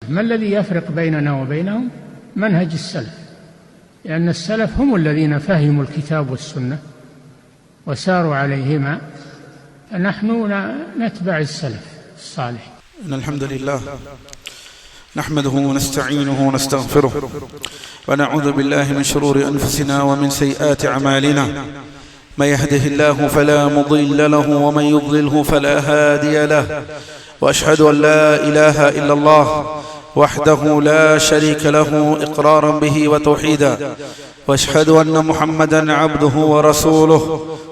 ما الذي يفرق بيننا وبينهم؟ منهج السلف، لأن السلف هم الذين فهموا الكتاب والسنة وساروا عليهما، فنحن نتبع السلف الصالح. إن الحمد لله نحمده ونستعينه ونستغفره ونعوذ بالله من شرور أنفسنا ومن سيئات أعمالنا، من يهده الله فلا مضل له ومن يضلله فلا هادي له، وأشهد أن لا إله إلا الله وحده لا شريك له إقرارا به وتوحيدا، وأشهد أن محمدا عبده ورسوله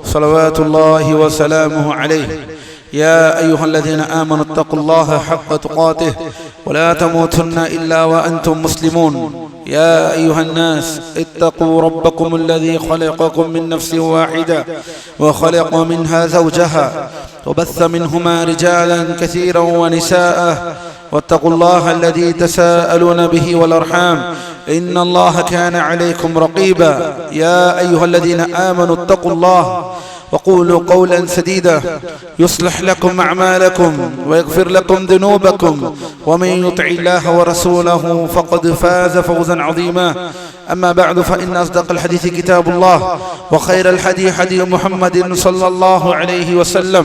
صلوات الله وسلامه عليه. يا أيها الذين آمنوا اتقوا الله حق تقاته ولا تموتن إلا وأنتم مسلمون. يا أيها الناس اتقوا ربكم الذي خلقكم من نفس واحدة وخلق منها زوجها وبث منهما رجالا كثيرا ونساء، واتقوا الله الذي تساءلون به والأرحام إن الله كان عليكم رقيبا. يا أيها الذين آمنوا اتقوا الله وقولوا قولا سديدا يصلح لكم أعمالكم ويغفر لكم ذنوبكم، ومن يطع الله ورسوله فقد فاز فوزا عظيما. أما بعد، فإن أصدق الحديث كتاب الله، وخير الحديث حديث محمد صلى الله عليه وسلم،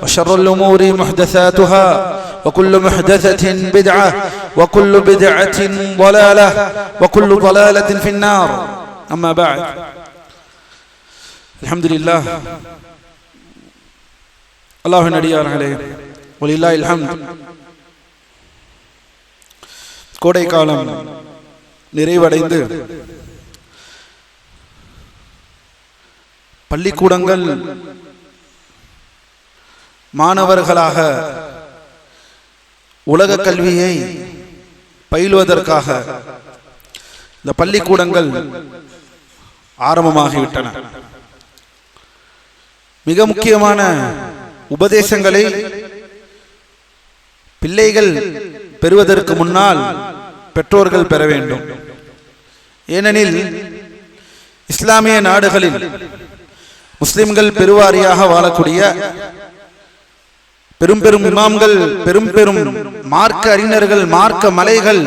وشر الأمور محدثاتها، وكل محدثة بدعة، وكل بدعة ضلالة، وكل ضلالة في النار. أما بعد، அல்ஹம்துலில்லாஹ், அல்லாஹ்வின் அடியார்களே, வலில்லாஹில் ஹம்த். கோடை காலம் நிறைவடைந்து பள்ளிக்கூடங்கள் மாணவர்களாக உலக கல்வியை பயிலுவதற்காக இந்த பள்ளிக்கூடங்கள் ஆரம்பமாகிவிட்டன. மிக முக்கியமான உபதேசங்களை பிள்ளைகள் பெறுவதற்கு முன்னால் பெற்றோர்கள் பெற வேண்டும். ஏனெனில் இஸ்லாமிய நாடுகளில் முஸ்லிம்கள் பெருவாரியாக வாழக்கூடிய பெரும் பெரும் இமாம்கள், பெரும் பெரும் மார்க்க அறிஞர்கள், மார்க்க மலைகள்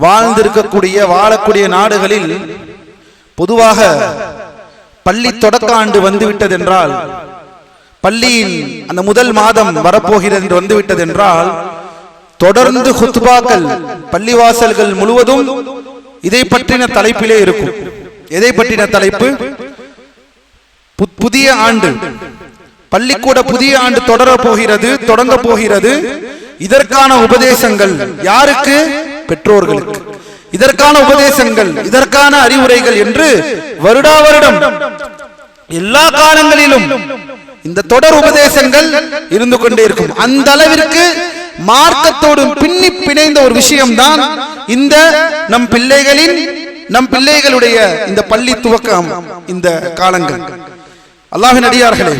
வாழக்கூடிய நாடுகளில் பொதுவாக பள்ளி தொடக்க ஆண்டு வந்துவிட்டது என்றால், பள்ளியின் அந்த முதல் மாதம் வரப்போகிறது என்று வந்துவிட்டது என்றால், தொடர்ந்து குத்பாக்கள் பள்ளிவாசல்கள் முழுவதும் இதை பற்றின தலைப்பிலே இருக்கும். எதை பற்றின தலைப்பு? புதிய ஆண்டு, பள்ளிக்கூட புதிய ஆண்டு தொடங்க போகிறது. இதற்கான உபதேசங்கள் யாருக்கு? பெற்றோர்களுக்கு. இதற்கான உபதேசங்கள், இதற்கான அறிவுரைகள் என்று வருடா வருடம் எல்லா காலங்களிலும் இந்த தொடர் உபதேசங்கள் இருந்து கொண்டே இருக்கும். அந்த அளவிற்கு மார்க்கத்தோடு பின்னி பிணைந்த ஒரு விஷயம்தான் இந்த நம் பிள்ளைகளுடைய இந்த பள்ளி துவக்கம், இந்த காலங்கள். அல்லாஹ்வின் அடியார்களே,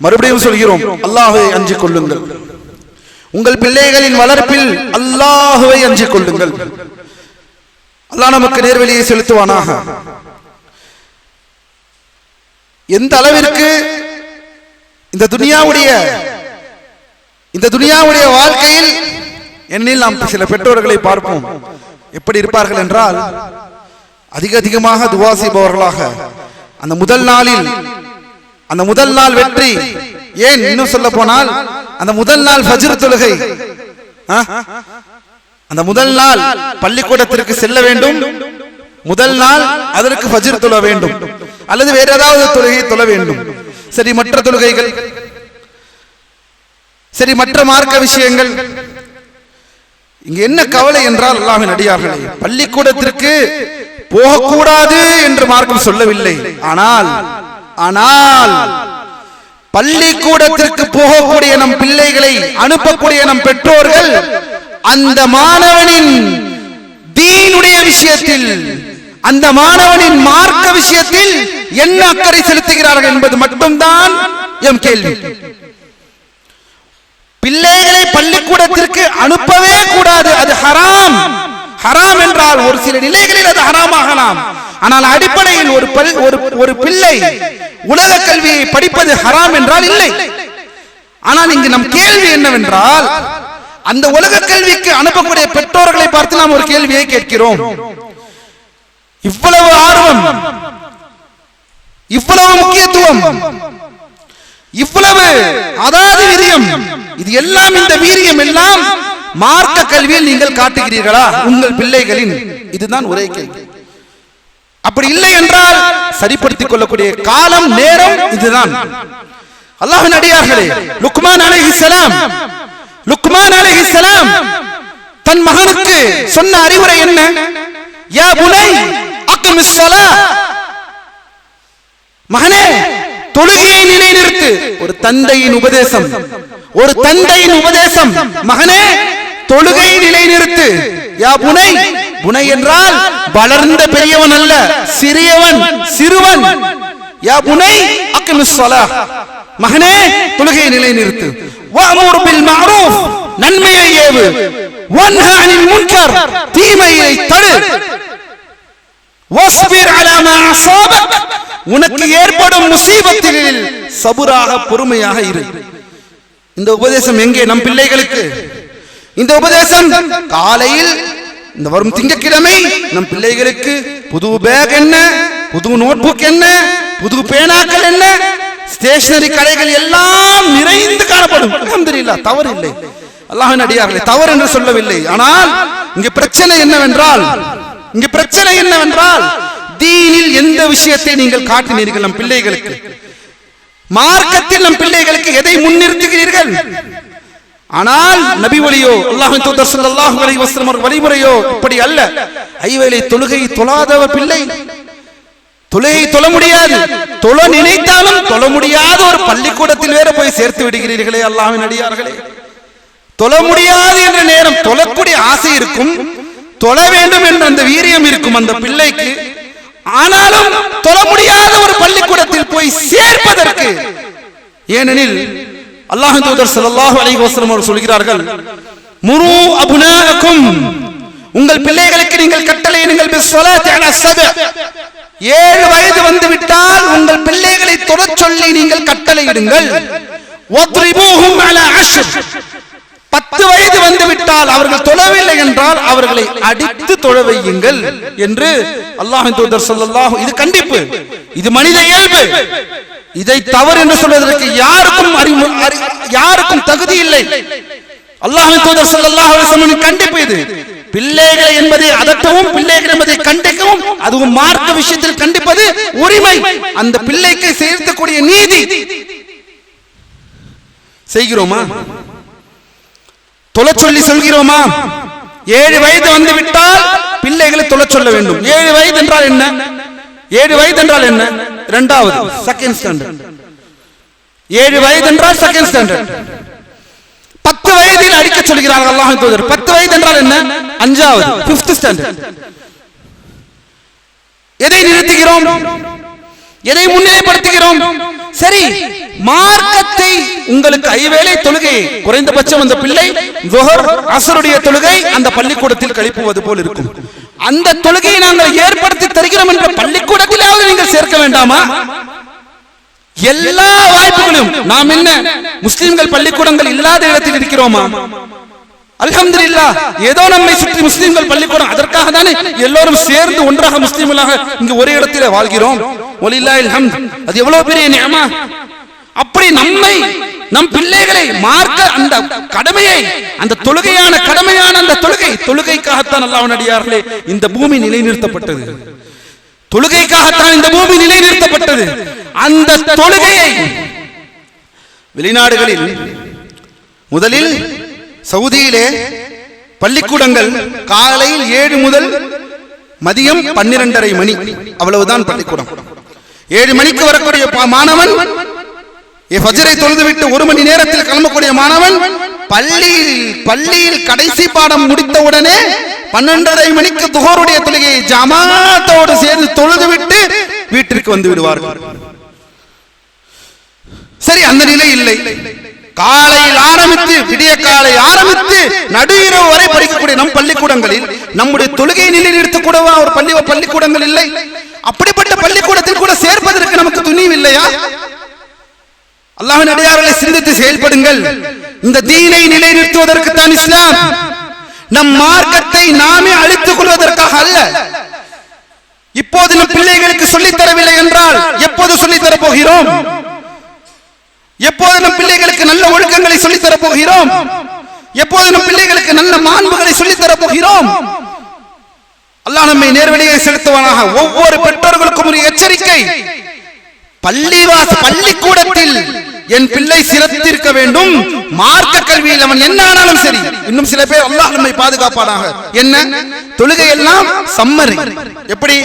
மறுபடியும் சொல்கிறோம், அல்லாஹ்வை அஞ்சிக் கொள்ளுங்கள். உங்கள் பிள்ளைகளின் வளர்ப்பில் அல்லாஹ்வை அஞ்சிக் கொள்ளுங்கள். அல்லாஹ் நமக்கு நேர்வழியை செலுத்துவானாக. எந்த அளவிற்கு இந்த துனியாவுடைய வாழ்க்கையில், என்னில் நாம் சில பெற்றோர்களை பார்ப்போம், எப்படி இருப்பார்கள் என்றால், அதிகமாக துவா செய்பவர்களாக, அந்த முதல் நாள் வெற்றி, ஏன் இன்னும் சொல்ல போனால் அந்த முதல் நாள் ஃபஜ்ர் தொழுகை, அந்த முதல் நாள் பள்ளிக்கூடத்திற்கு செல்ல வேண்டும், முதல் நாள் அதற்கு ஃபஜ்ர் தொழ வேண்டும், அல்லது வேற ஏதாவது தொழுகை தொழ வேண்டும். சரி, மற்ற தொழுகைகள், சரி, மற்ற மார்க்க விஷயங்கள். இங்க என்ன கவலை என்றால், அல்லாஹ்வின் அடியார்களே, பள்ளிக்கூடத்திற்கு போகக்கூடாது என்று மார்க்கம் சொல்லவில்லை. ஆனால் பள்ளிக்கூடத்திற்கு போகக்கூடிய நம் பிள்ளைகளை அனுப்பக்கூடிய நம் பெற்றோர்கள் அந்த மாணவனின் தீனுடைய விஷயத்தில், அந்த மாணவனின் மார்க்க விஷயத்தில் என்ன அக்கறை செலுத்துகிறார்கள் என்பது மட்டும்தான் எம் கேள்வி. பிள்ளைகளை பள்ளிக்கூடத்திற்கு அனுப்பவே கூடாது, அது ஹராம். ஹராம் என்றால் ஒரு சில நிலைகளில் அது ஹராமாகலாம். ஆனால் அடிப்படையில் ஒரு பிள்ளை உலக கல்வியை படிப்பது ஹராம் என்றால் இல்லை. ஆனால் இங்கு நம் கேள்வி என்னவென்றால், அந்த உலக கல்விக்கு அனுப்பக்கூடிய நாம் ஒரு கேள்வியை கேட்கிறோம். இவ்வளவு ஆர்வம், இவ்வளவு முக்கியத்துவம், இவ்வளவு அதாவது வீரியம், இது எல்லாம், இந்த வீரியம் எல்லாம் மார்க்க கல்வியில் நீங்கள் காட்டுகிறீர்களா உங்கள் பிள்ளைகளின்? இதுதான் ஒரே கேள்வி. அப்படி இல்லை என்றால் சரிப்படுத்திக் கொள்ளக்கூடிய காலம், நேரம் இதுதான். அல்லாஹ்வின் அடியார்களே, லுக்மான் அலைஹிஸ்ஸலாம் தன் மகனுக்கு சொன்ன அறிவுரை என்ன? யா புனை அக்மிஸ் ஸலாஹ், மகனே தொழுகையை நிலைநிறுத்து. ஒரு தந்தையின் உபதேசம், ஒரு தந்தையின் உபதேசம், மகனே தொழுகையை நிலைநிறுத்து. யா புனை, புனை என்றால் வளர்ந்த பெரியவன் அல்ல, சிறியவன், சிறுவன். யா புனை அக்மிஸ் ஸலாஹ், மகனே தொழுகையை நிலைநிறுத்து. வஅமுர் பில் மஅரூஃப், நன்மையை ஏவு. வன்ஹா அனில் முன்கர், தீமையை தடு. வஸ்பிர் அலா மா அஸாபக், உனக்கு ஏற்படும் முசீபத்தில் சபுராக, பொறுமையாக இரு. இந்த உபதேசம் எங்கே நம் பிள்ளைகளுக்கு? இந்த உபதேசம் காலையில் இந்த வரும் திங்கட்கிழமை நம் பிள்ளைகளுக்கு புது பேக் என்ன, புது நோட்புக் என்ன, புது பேனாக்கள் என்ன, ஸ்டேஷனரி கடைகள் எல்லாம் நிறைந்து காணப்படும். அல்ஹம்துலில்லாஹ், தவறு இல்லை. அல்லாஹ்வின் அடியார்களே, தவறு என்று சொல்லவில்லை. ஆனால் இங்கே பிரச்சனை என்னவென்றால், தீனில் எந்த விஷயத்தை நீங்கள் காட்டினீர்கள் நம் பிள்ளைகளுக்கு? மார்க்கத்தில் நம் பிள்ளைகளுக்கு எதை முன்னிறுத்துகிறீர்கள்? ஆனால் நபி வழியோ, அல்லாஹ்வின் தூதர் ஸல்லல்லாஹு அலைஹி வஸல்லம் வழிமுறையோ இப்படி அல்ல. ஐவேளை தொழுகை தொழாதவ பிள்ளை தொழுகை தொழ முடியாது, தொழ நினைத்தாலும் தொழ முடியாத ஒரு பள்ளிக்கூடத்தில் வேற போய் சேர்த்து விடுகிறீர்களே அல்லாஹ்வின் அடியார்களே. தொழ முடியாது என்ற நேரம், தொழக்கூடிய ஆசை இருக்கும், தொழ வேண்டும் என்ற அந்த வீரியம் இருக்கும் அந்த பிள்ளைக்கு. ஆனாலும் தொழ முடியாத ஒரு பள்ளிக்கூடத்தில் போய் சேர்ப்பதற்கு, ஏனெனில் அல்லாஹ்வின் தூதர் ஸல்லல்லாஹு அலைஹி வஸல்லம் அவர்கள் சொல்கிறார்கள், முரு அப்னாஅக்கும், உங்கள் பிள்ளைகளுக்கு நீங்கள் கட்டளையிடுங்கள் பிஸ்ஸலாத்தி அலா ஸப, 7 வயது வந்து விட்டால் உங்கள் பிள்ளைகளை தொழச் சொல்லி நீங்கள் கட்டளையிடுங்கள். வத்ரிபூஹும் அலா அஷ்ர், 10 வயது வந்து விட்டால் அவர்கள் தொழவில்லை என்றால் அவர்களை அடித்து தொழ வையுங்கள் என்று அல்லாஹ்வின் தூதர் ஸல்லல்லாஹு, இது கண்டிப்பு, இது மனித இயல்பு. இதை தவறு என்று சொல்வதற்கு யாருக்கும் தகுதி இல்லை. அல்லாஹ்வின் தூதர் ஸல்லல்லாஹு அலைஹி வஸல்லம் கண்டிப்பு இது. பிள்ளைகளை என்பதை அதட்டவும், பிள்ளைகள் என்பதை கண்டிக்கவும், அதுவும் மார்க்க விஷயத்தில் கண்டிப்பது உரிமை. அந்த பிள்ளைக்கு சேர்க்கக்கூடிய நீதி செய்கிறோமா? தொழ சொல்லி சொல்கிறோமா? 7 வயது வந்து விட்டால் பிள்ளைகளை தொழ சொல்ல வேண்டும். 7 வயது என்றால் என்ன? 7 வயது என்றால் என்ன? இரண்டாவது, செகண்ட் ஸ்டாண்டர்ட். 7 வயது என்றால் செகண்ட் ஸ்டாண்டர்ட். 10 வயதில் அடிக்க சொல்கிறார்கள் அல்லாஹ்வின் தூதர். 10 வயது என்றால் என்ன? 5வது, 5th ஸ்டாண்டர்ட். எதை நிறுத்துகிறோம்? எதை முன்னிலைப்படுத்துகிறோம்? சரி, மார்க்கத்தை உங்களுக்கு ஐவேளை தொழுகை, குறைந்தபட்சம் அந்த பிள்ளை ظுஹர் அஸ்ருடைய தொழுகை அந்த பள்ளிக்கூடத்தில் கழிப்புவது போல் இருக்கும். அந்த தொழுகையை நாங்கள் ஏற்படுத்தி தருகிறோம் என்ற பள்ளிக்கூடத்திலாவது நீங்கள் சேர்க்க வேண்டாமா? எல்லா வாய்ப்புகளும், நாம் என்ன முஸ்லிம்கள் பள்ளிக்கூடங்கள் இல்லாத இடத்தில் இருக்கிறோமா? அல்ஹம்துலில்லாஹ், ஏதோ நம்மை சுற்றி முஸ்லிம்கள் பள்ளிக்கூடம், அதற்காக தானே எல்லோரும் சேர்ந்து ஒன்றாக முஸ்லிம்களாக இங்கு ஒரே இடத்திலே வாழ்கிறோம். வலில்லாஹில் ஹம்த், அது எவ்வளவு பெரிய நிஅமா. அப்படி நம்மை, நம் பிள்ளைகளை மார்க்க அந்த கடமையை, அந்த தொழுகையான கடமையான அந்த தொழுகைக்காகத்தான் அல்லாஹ்வின் அடியார்களே இந்த பூமி நிலைநிறுத்தப்பட்டது. தொழுகைக்காகத்தான் இந்த பூமி நிலைநிறுத்தப்பட்டது. அந்த தொழுகையை வெளிநாடுகளில், முதலில் சவுதியிலே பள்ளிக்கூடங்கள் காலையில் 7 முதல் மதியம் 12:30 மணி, அவ்வளவுதான் பள்ளிக்கூடம். 7 மணிக்கு வரக்கூடிய மாணவன், ஃபஜ்ரை தொழுதுவிட்டு 1 மணி நேரத்தில் கிளம்பக்கூடிய மாணவன் பள்ளியில் கடைசி பாடம் முடித்தவுடனே 12:30 மணிக்கு துஹருடைய தொழுகையை ஜமாத்தோடு சேர்ந்து தொழுதுவிட்டு வீட்டிற்கு வந்து விடுவார்கள். சரி, அந்த நிலை இல்லை. காலையில் ஆரம்பித்து, விடிய காலை ஆரம்பித்து நடு இரவு வரை படிக்கக்கூடிய நம் பள்ளிக்கூடங்களில் நம்முடைய தொழுகை நிலைநிறுத்தக் கூடவா ஒரு பள்ளிக்கூடங்கள் இல்லை? அப்படிப்பட்ட பள்ளிக்கூடத்தில் கூட சேர்ப்பதற்கு நமக்கு துணிவு இல்லையா? அல்லாஹ்வின் அடியார்களை சிந்தித்து செயல்படுங்கள். இந்த தீனை நிலைநிறுத்துவதற்கு தான் இஸ்லாம். நம் மார்க்கத்தை நாமே அழித்துக் கொள்வதற்காக அல்ல. இப்போது நம் பிள்ளைகளுக்கு சொல்லித் தரவில்லை என்றால் எப்போது சொல்லித் தரப் போகிறோம்? எப்போது நம் பிள்ளைகளுக்கு நல்ல ஒழுக்கங்களை சொல்லித் தரப் போகிறோம்? எப்போது நம் பிள்ளைகளுக்கு நல்ல மாண்புகளை சொல்லித் தரப் போகிறோம்? அல்லாஹ் நம்மை நேர்வழியை செலுத்துவானாக. ஒவ்வொரு பெற்றோர்களுக்கும் ஒரு எச்சரிக்கை. பள்ளிக்கூடத்தில் என் பிள்ளை சிறந்திருக்க வேண்டும். மார்க்க கல்வியில் அவன் என்ன ஆனாலும் சரி. இன்னும் சில பேர் அல்லாஹ் நம்மை பாதுகாப்பானாக. என்ன தொழுகை எல்லாம் சம்மரி. எப்படி?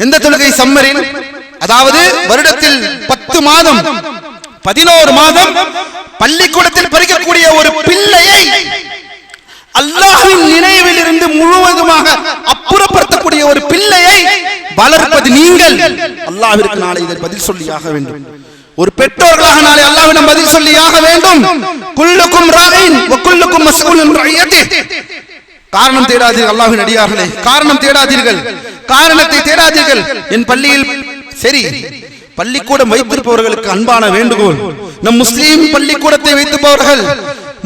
எந்த தொழுகை சம்மரி? அதாவது வருடத்தில் 10 மாதம் 11 மாதம் பள்ளிக்கூடத்தில் படிக்கக்கூடிய ஒரு பிள்ளையை அல்லாஹ்வின் நினைவில் இருந்து முழுவதுமாக அப்புறப்படுத்தக்கூடிய ஒரு பிள்ளையை வளர்ப்பது நீங்கள். அல்லாஹ்விற்கு நாளை இதை பதில் சொல்லியாக வேண்டும். ஒரு பெற்றோர்களாக நாளை அல்லாஹ்விடம் பதில் சொல்லியாக வேண்டும். குல்லுக்கும் ராயின் வ குல்லுக்கும் மஸ்ஊலுன் ரஅய்யத்திஹி. காரணம் தேடாதீர்கள் அல்லாஹ்வின் அடியார்களே, காரணம் தேடாதீர்கள், காரணத்தை தேடாதீர்கள். என் பள்ளியில் சரி, பள்ளிக்கூடம் வைத்திருப்பவர்களுக்கு அன்பான வேண்டுகோள். நம் முஸ்லீம் பள்ளிக்கூடத்தை வைத்திருப்பவர்கள்,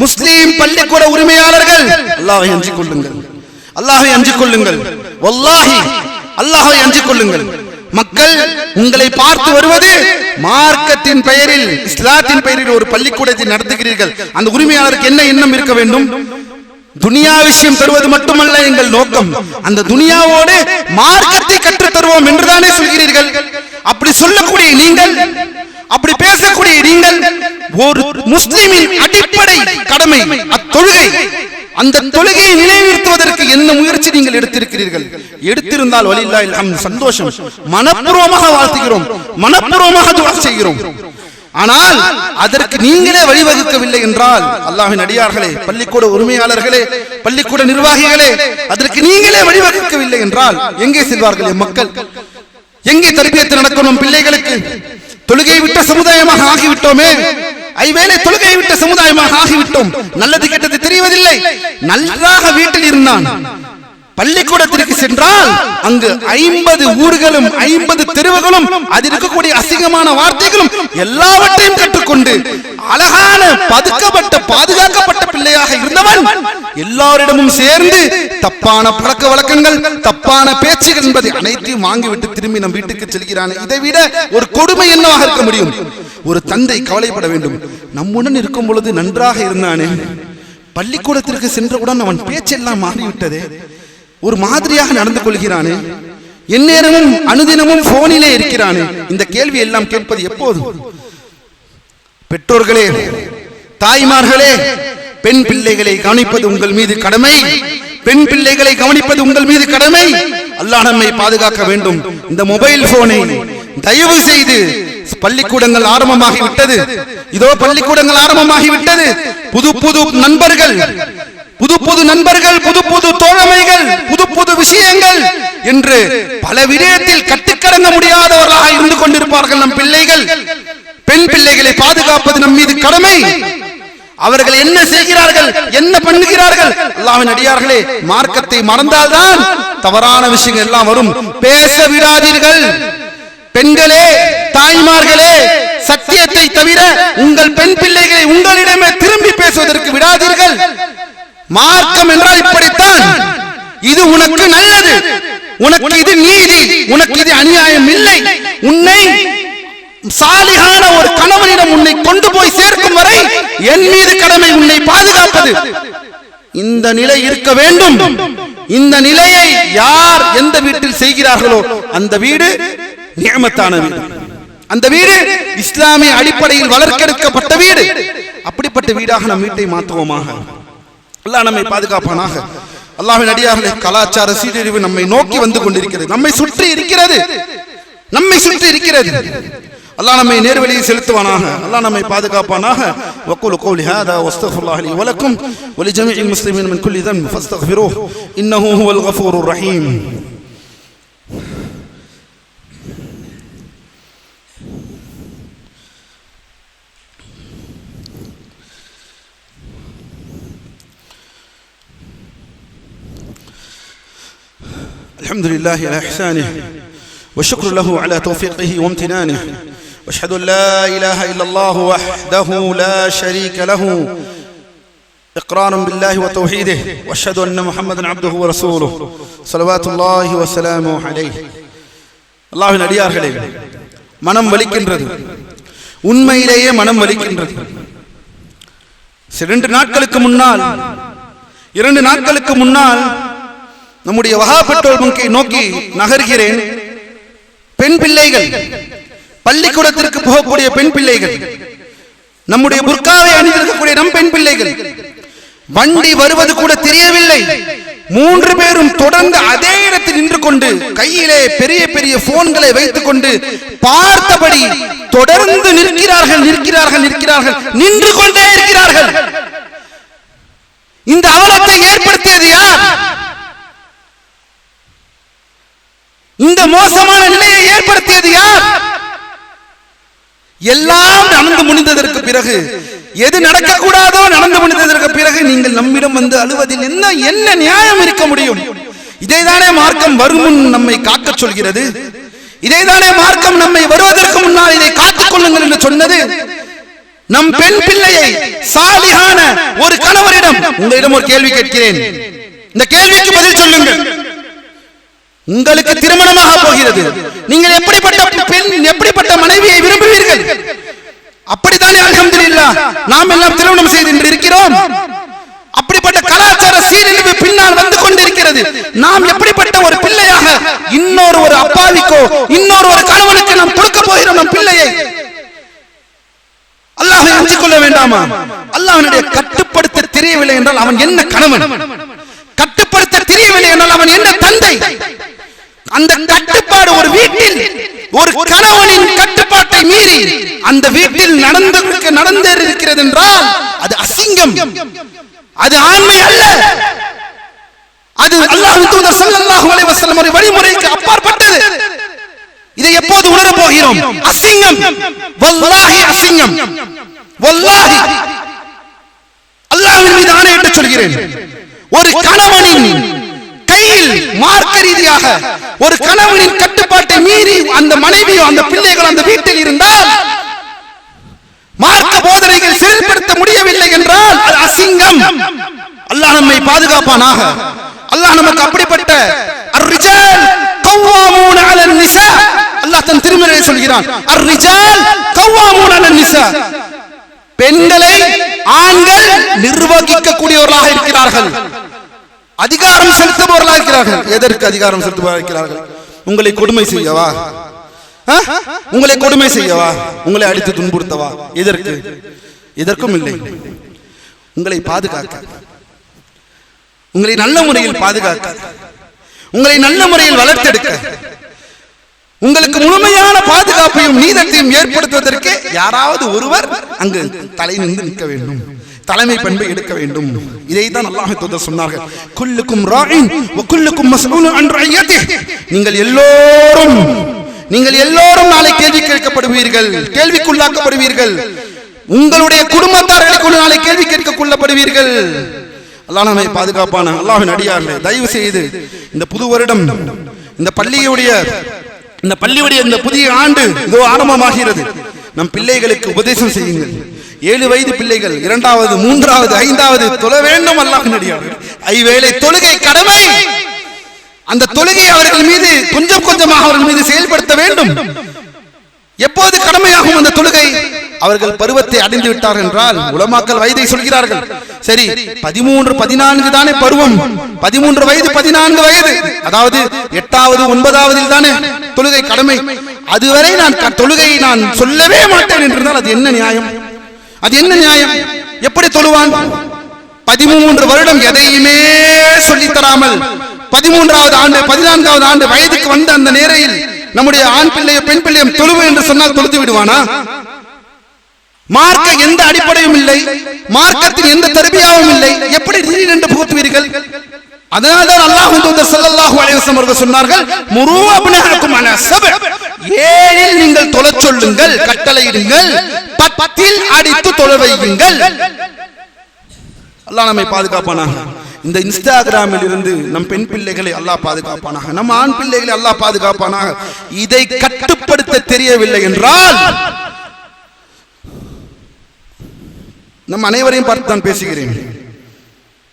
முஸ்லீம் பள்ளிக்கூட உரிமையாளர்கள், அல்லாஹ்வை அஞ்சிக் கொள்ளுங்கள், அல்லாஹ்வை அஞ்சிக் கொள்ளுங்கள். வல்லாஹி அல்லாஹ்வை அஞ்சிக் கொள்ளுங்கள். மக்கள் உங்களை பார்த்து வருவது மார்க்கத்தின் பெயரில், இஸ்லாத்தின் பெயரில் ஒரு பள்ளிக்கூடத்தை நடத்துகிறீர்கள். அந்த உரிமையாளருக்கு என்ன எண்ணம் இருக்க வேண்டும்? துனியா விஷயம் தருவது மட்டுமல்ல எங்கள் நோக்கம், அந்த துனியாவோடு மார்க்கத்தை கற்றுத் தருவோம் என்றுதானே சொல்கிறீர்கள். அப்படி சொல்லக்கூடிய நீங்கள், அப்படி பேசக்கூடிய நீங்கள், ஒரு முஸ்லிமின் அடிப்படை கடமை அத்தொழுகை, அந்த தொழுகையை நிலைநிறுத்துவதற்கு என்ன முயற்சி நீங்கள் எடுத்திருக்கிறீர்கள்? எடுத்திருந்தால் வலில்லாஹில் ஹம்து, சந்தோஷம், மனப்பூர்வமாக வாழ்த்துகிறோம், மனப்பூர்வமாக துஆ செய்கிறோம். ஆனால் அதற்கு நீங்களே வழிவகுக்கவில்லை என்றால், அல்லாஹ்வின் அடியார்களே, பள்ளிக்கூட உரிமையாளர்களே, பள்ளிக்கூட நிர்வாகிகளே, அதற்கு நீங்களே வழிவகுக்கவில்லை என்றால் எங்கே செல்வார்கள் மக்கள்? எங்கே தர்பியத்து நடக்கணும் பிள்ளைகளுக்கு? தொழுகை விட்ட சமுதாயமாக ஆகிவிட்டோமே. ஐவேளை தொழுகை விட்ட சமுதாயமாக ஆகிவிட்டோம். நல்லது கெட்டது தெரிவதில்லை. நன்றாக வீட்டில் இருந்தான், பள்ளிக்கூடத்திற்கு சென்றால் அங்கு 50 ஊர்களும் 50 தெருவுகளும் அதில் இருக்கக்கூடிய அசிங்கமான வார்த்தைகளும் எல்லாவற்றையும் கற்றுக்கொண்டு அழகான பதுக்கப்பட்ட பாதுகாக்கப்பட்ட பிள்ளையாக இருந்தவன் எல்லாரிடமும் சேர்ந்து தப்பான பழக்க வழக்கங்கள், தப்பான பேச்சுகள் என்பதை அனைத்தையும் வாங்கிவிட்டு திரும்பி நம் வீட்டுக்கு செல்கிறானே. இதை விட ஒரு கொடுமை என்னவாக இருக்க முடியும்? ஒரு தந்தை கவலைப்பட வேண்டும். நம்முடன் இருக்கும் பொழுது நன்றாக இருந்தானே, பள்ளிக்கூடத்திற்கு சென்றவுடன் அவன் பேச்செல்லாம் மாறிவிட்டதே, ஒரு மாதிரியாக நடந்து கொள்கிறானே, எந்நேரமும் அனுதினமும் போனிலே இருக்கிறானே. இந்த கேள்வி எல்லாம் கேட்பது எப்போது? பெற்றோர்களே, தாய்மார்களே, பெண் பிள்ளைகளை கவனிப்பது உங்கள் மீது கடமை. பெண் பிள்ளைகளை கவனிப்பது உங்கள் மீது கடமை. அல்லாஹ் நம்மை பாதுகாக்க வேண்டும். இந்த மொபைல் போனை தயவு செய்து, பள்ளிக்கூடங்கள் ஆரம்பமாகிவிட்டது, இதோ பள்ளிக்கூடங்கள் ஆரம்பமாகிவிட்டது. புது புது நண்பர்கள், புது புது நண்பர்கள், புது புது தோழமைகள், புது புது விஷயங்கள் என்று பல விடயத்தில் கட்டுக்கடங்க முடியாதவர்களாக இருந்து கொண்டிருப்பார்கள் நம் பிள்ளைகள். பெண் பிள்ளைகளை பாதுகாப்பது நம் மீது கடமை. அவர்கள் என்ன செய்கிறார்கள், என்ன பண்ணுகிறார்கள்? அல்லாஹ்வின் அடியார்களே, மார்க்கத்தை மறந்தால்தான் தவறான விஷயங்கள் எல்லாம் வரும். பேச விடாதீர்கள். பெண்களே, தாய்மார்களே, சத்தியத்தை தவிர உங்கள் பெண் பிள்ளைகளை உங்களிடமே திரும்பி பேசுவதற்கு விடாதீர்கள். மார்க்கம் என்றால் இப்படித்தான். இது உனக்கு நல்லது, உனக்கு இது நீதி, உனக்கு இது அநியாயம் இல்லை. உன்னை சாலிகான ஒரு கணவனிடம் உன்னை கொண்டு போய் சேர்க்கும் வரை என் மீது கடமை உன்னை பாதுகாப்பது. இந்த நிலை இருக்க வேண்டும். இந்த நிலையை யார் எந்த வீட்டில் செய்கிறார்களோ அந்த வீடு நியமத்தான வீடு, அந்த வீடு இஸ்லாமிய அடிப்படையில் வளர்க்கெடுக்கப்பட்ட வீடு. அப்படிப்பட்ட வீடாக நம் வீட்டை மாற்றுவோமாக. அல்லாஹ் நம்மை பாதுகாப்பானாக. அல்லாஹ்வின் அடியார்களே, கலாச்சார சீரழிவு நம்மை நோக்கி வந்து கொண்டிருக்கிறது, நம்மை சுற்றி இருக்கிறது, நம்மை சுற்றி இருக்கிறது. அல்லாஹ் நம்மை நேர்வழியில் செலுத்துவானாக. அல்லாஹ் நம்மை பாதுகாப்பானாக. வக்கூலு கௌலி ஹாதா வஸ்தக்ஃபிருல்லாஹ் லி வ லக்கும் வ லிஜமீஇல் முஸ்லிமீன மின் குல்லி தன்ப் ஃபஸ்தக்ஃபிரூஹு இன்னஹு ஹுவல் கஃபூருர் ரஹீம். الحمد لله على إحسانه والشكر له على توفيقه وامتنانه واشهد ان لا اله الا الله وحده لا شريك له إقرار بالله وتوحيده وأشهد أن محمدا عبده ورسوله صلوات الله وسلامه عليه. அல்லாஹ்வின் அடியார்களே, மனம் வலிக்கின்றது, உண்மையிலேயே மனம் வலிக்கின்றது. 2 நாட்களுக்கு முன்னால் நம்முடைய வஹா பெட்ரோல் பங்கை நோக்கி நகர்கிறேன். பெண் பிள்ளைகள், பள்ளிக்கூடத்திற்கு போகக்கூடிய பெண் பிள்ளைகள், நம்முடைய புர்காவை அணிந்திருக்கக்கூடிய நம் பெண் பிள்ளைகள், வண்டி வருவது கூட தெரியவில்லை. 3 பேரும் தொடர்ந்து அதே இடத்தில் நின்று கொண்டு கையிலே பெரிய பெரிய போன்களை வைத்துக் கொண்டு பார்த்தபடி தொடர்ந்து நிற்கிறார்கள் நின்று கொண்டே இருக்கிறார்கள். இந்த அவலத்தை ஏற்படுத்தியது யார்? இந்த மோசமான நிலையை ஏற்படுத்தியது யார்? எல்லாம் நடந்து முடிந்ததற்கு பிறகு, எது நடக்கக்கூடாதோ நடந்து முடிந்ததற்கு பிறகு நீங்கள் நம்மிடம் வந்து அழுவதில் என்ன நியாயம் இருக்க முடியும்? இதைதானே மார்க்கம் வரும் முன் நம்மை காக்க சொல்கிறது. இதைதானே மார்க்கம் நம்மை வருவதற்கு முன்னால் இதை காத்துக் கொள்ளுங்கள் என்று சொன்னது. நம் பெண் பிள்ளையை சாலிஹான ஒரு கணவரிடம், உங்களிடம் ஒரு கேள்வி கேட்கிறேன், இந்த கேள்விக்கு பதில் சொல்லுங்கள். உங்களுக்கு திருமணமாக போகிறது, நீங்கள் எப்படிப்பட்ட பெண், எப்படிப்பட்ட மனைவியை விரும்புவீர்கள்? அப்படித்தானே அல்ஹம்துலில்லாஹ் நாம் எல்லாம் திருமணம் செய்து இருக்கிறோம். அப்படிப்பட்ட கலாச்சார சீரழிவு பின்னால் வந்து கொண்டிருக்கிறது. நாம் எப்படிப்பட்ட ஒரு பிள்ளையாக இன்னொரு அப்பாவிக்கோ இன்னொரு கணவனுக்கு நாம் கொடுக்க போகிறோம் நம் பிள்ளையை? அல்லாஹ்வை அஞ்சிக் கொள்ள வேண்டாமா? அல்லாஹ்வுடைய கட்டுப்படுத்த தெரியவில்லை என்றால் அவன் என்ன கணவன்? கட்டுப்படுத்த தெரியவில்லை என்றால் அவன் என்ன தந்தை? அந்த கட்டுப்பாடு ஒரு வீட்டில் ஒரு கணவனின் கட்டுப்பாட்டை மீறி அந்த வீட்டில் நடந்திருக்கிறது என்றால் அது அசிங்கம், அது ஆண்மை அல்ல. அது அல்லாஹ்வின் தூதர் ஸல்லல்லாஹு அலைஹி வஸல்லம் வழிமுறைக்கு அப்பாற்பட்டது. இதை எப்போது உணர போகிறோம்? அசிங்கம், வல்லாஹி அசிங்கம், வல்லாஹி அல்லாஹ்வின் மீது ஆணையிட்டு சொல்கிறேன். ஒரு கணவனின் கையில் மார்க்க ரீதியாக ஒரு கணவனின் கட்டுப்பாட்டை மீறி அந்த மனைவியோ அந்த பிள்ளைகள் அந்த வீட்டில் இருந்தால், மார்க்க போதனைகள் செயல்படுத்த முடியவில்லை என்றால் அது அசிங்கம். அல்லாஹ் நம்மை பாதுகாப்பானாக. அல்லாஹ் நமக்கு அப்படிப்பட்ட அர்-ரிஜால் கவ்வாமூன அலன் நிஸா, அல்லாஹ் தன் திருமறையில் சொல்கிறான், அர்-ரிஜால் கவ்வாமூன அலன் நிஸா, பெண்களை ஆண்கள் நிர்வகிக்கக்கூடியவர்களாக இருக்கிறார்கள், அதிகாரம் செலுத்துபவர்களாக இருக்கிறார்கள். எதற்கு அதிகாரம் செலுத்துபவர்களாக இருக்கிறார்கள்? உங்களை கொடுமை செய்யவா? உங்களை கொடுமை செய்யவா? உங்களை அடித்து துன்புறுத்தவா? எதற்கு? எதற்கும் இல்லை. உங்களை பாதுகாக்க, உங்களை நல்ல முறையில் பாதுகாக்க, உங்களை நல்ல முறையில் வளர்த்தெடுக்க, உங்களுக்கு முழுமையான பாதுகாப்பையும் நீதத்தையும் ஏற்படுத்துவதற்கு யாராவது ஒருவர் அங்கு தலை நின்று நிற்க வேண்டும், தலைமை பண்பை எடுக்க வேண்டும். இதைத்தான் அல்லாஹ்வின் தூதர் சொன்னார்கள், குல்லுக்கும் ராயின் வ குல்லுக்கும் மஸ்ஊலுன் அன் ரஅய்யத்திஹி, நீங்கள் எல்லோரும் நாளை கேள்வி கேட்கப்படுவீர்கள், கேள்விக்குள்ளாக்கப்படுவீர்கள். உங்களுடைய குடும்பத்தார்களுக்கு நாளை கேள்வி கேட்கப்படுவீர்கள். அல்லாஹ் நம்மை பாதுகாப்பான. அல்லாஹ்வின் அடியார்களே, தயவு செய்து இந்த புது வருடம், இந்த பள்ளியுடைய இந்த புதிய ஆண்டு இதோ ஆரம்பமாகிறது. நம் பிள்ளைகளுக்கு உபதேசம் செய்யுங்கள். 7 வயது பிள்ளைகள் 2வது 3வது 5வது தொழ வேண்டும். அல்லாஹ்வின் அடியார்களே, ஐவேளை தொழுகை கடமை. அந்த தொழுகை அவர்கள் மீது கொஞ்சம் கொஞ்சமாக அவர்கள் மீது செயல்படுத்த வேண்டும். எப்போது கடமையாகும் அந்த தொழுகை? அவர்கள் பருவத்தை அடைந்து விட்டார்கள் என்றால், உலமாக்கள் வயதை சொல்கிறார்கள். சரி, 13, 14 தானே பருவம், 13 வயது 14 வயது, அதாவது 8வது 9வதில் தானே தொழுகை கடமை. அதுவரை நான் தொழுகையை நான் சொல்லவே மாட்டேன் என்றால் அது என்ன நியாயம்? அது என்ன நியாயம்? எப்படி தொழுவான்? 13 வருடம் எதையுமே சொல்லித் தராமல் 13வது ஆண்டு 14வது ஆண்டு வயதுக்கு வந்த அந்த நேரையில் நம்முடைய ஆண் பிள்ளையோ பெண் பிள்ளையும் தொழுவு என்று சொன்னால் தொழுது விடுவானா? மார்க்க எந்த அடிப்படையும் இல்லை, மார்க்கத்தின் எந்த தர்பியாவும் இல்லை, எப்படி திடீரென்று புகுத்துவீர்கள்? அதனால்தான் அல்லாஹ்வின் தூதர் ஸல்லல்லாஹு அலைஹி வஸல்லம் அவர்கள் சொன்னார்கள், முரு அப்னாஅக்கும் அலா ஸப், 7இல் நீங்கள் தொழச் சொல்லுங்கள், கட்டளையிடுங்கள், 10இல் அடித்து தொழ வையுங்கள். அல்லாஹ் நம்மை பாதுகாப்பானாக. இந்த இன்ஸ்டாகிராமில் இருந்து நம் பெண் பிள்ளைகளை அல்லாஹ் பாதுகாப்பானாக, நம் ஆண் பிள்ளைகளை அல்லாஹ் பாதுகாப்பானாக. இதை கட்டுப்படுத்த தெரியவில்லை என்றால் நம் அனைவரையும் பார்த்து தான் பேசுகிறேன்.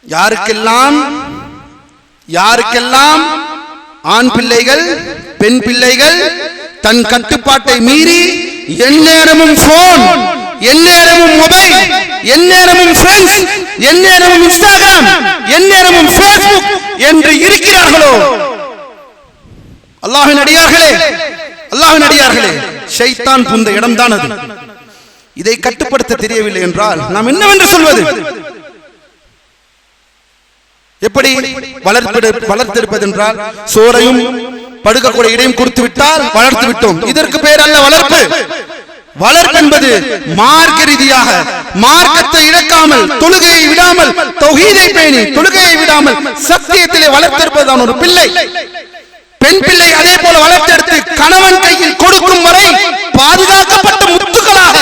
யாருக்கெல்லாம் ஆண் பிள்ளைகள் பெண் பிள்ளைகள் தன் கட்டுப்பாட்டை மீறி எந்நேரமும் போன், எந்நேரமும் மொபைல், எந்நேரமும் ஃப்ரெண்ட்ஸ், எந்நேரமும் இன்ஸ்டாகிராம், எந்நேரமும் ஃபேஸ்புக் என்று இருக்கிறார்களோ, அல்லாஹ்வின் அடியார்களே, ஷைத்தான் புந்த இடம்தான் அது. இதை கட்டுப்படுத்த தெரியவில்லை என்றால் நாம் என்னவென்று சொல்வது? எப்படி வளர்த்தெடுப்பது என்றால், சோறையும் படுக்கக்கூடிய இடையும் கொடுத்து விட்டால் வளர்த்து விட்டோம். இதற்கு பேர் அல்ல வளர்ப்பு. வளர்ப்பு என்பது மார்க்க ரீதியாக மார்க்கத்தை இழக்காமல், தொழுகையை விடாமல், தௌஹீதை பேணி தொழுகையை விடாமல் சத்தியத்திலே வளர்த்தெடுப்பதுதான் ஒரு பிள்ளை. பெண் பிள்ளை அதே போல வளர்த்தெடுத்து கணவன் கையில் கொடுக்கும் வரை பாதுகாக்கப்பட்ட முத்துக்களாக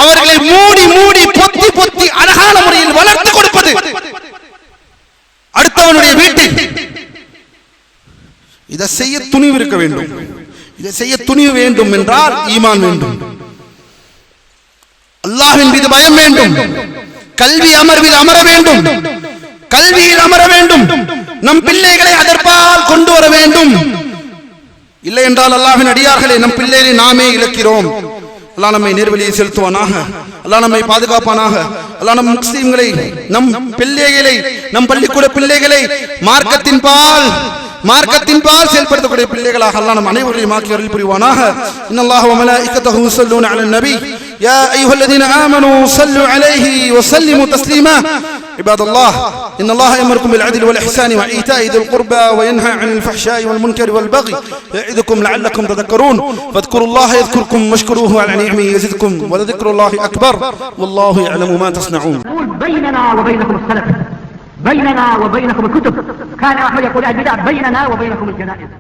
அவர்களை மூடி மூடி பொத்தி பொத்தி அழகான முறையில் வளர்த்து கொடுப்பது அடுத்தவனுடைய வீட்டில். இதை செய்ய துணிவு இருக்க வேண்டும். இதை செய்ய துணிவு வேண்டும் என்றால் ஈமான் வேண்டும், அல்லாஹ்வின் மீது பயம் வேண்டும், கல்வி அமர்வில் அமர வேண்டும், கல்வியில் அமர வேண்டும், நம் பிள்ளைகளை அதற்பால் கொண்டு வர வேண்டும். இல்லை என்றால் அல்லாஹ்வின் அடியார்களே, நம் பிள்ளைகளை நாமே இழக்கிறோம். அல்லாஹ் நம்மை நேர்வழியை செலுத்துவானாக, அல்லாஹ் நம்மை பாதுகாப்பானாக. அல்லாஹ் நம் முஸ்லிம்களை, நம் பிள்ளைகளை, நம் பள்ளிக்கூட பிள்ளைகளை மார்க்கத்தின் பால் செயல்படுத்தக்கூடிய பிள்ளைகளாக அல்லாஹ் நம் அனைவரையும் ஆக்கி அருள் புரிவானாக. இன்னல்லாஹு வ மலாயிகத்தஹு யுஸல்லூன அலன் நபி யா அய்யுஹல்லதீன ஆமனூ ஸல்லு அலைஹி வ ஸல்லிமு தஸ்லீமா. இபாதல்லாஹ், இன்னல்லாஹ யஅமுருக்கும் பில் அத்லி வல் இஹ்சானி வ ஈதாஇ தில் குர்பா வ யன்ஹா அனில் ஃபஹ்ஷாஇ வல் முன்கரி வல் பகி யஇதுக்கும் லஅல்லக்கும் தذكرون ஃபذ்குருல்லாஹ யذ்குருக்கும் வஷ்குரூஹு அலா நிஅமிஹி யஸிதுக்கும் வ லذிக்ருல்லாஹி அக்பர் வல்லாஹு يعلم ما تصنعون. بيننا وبينكم السلف، بيننا وبينكم الكتب. كان أحمد يقول البدع بيننا وبينكم الجنائز.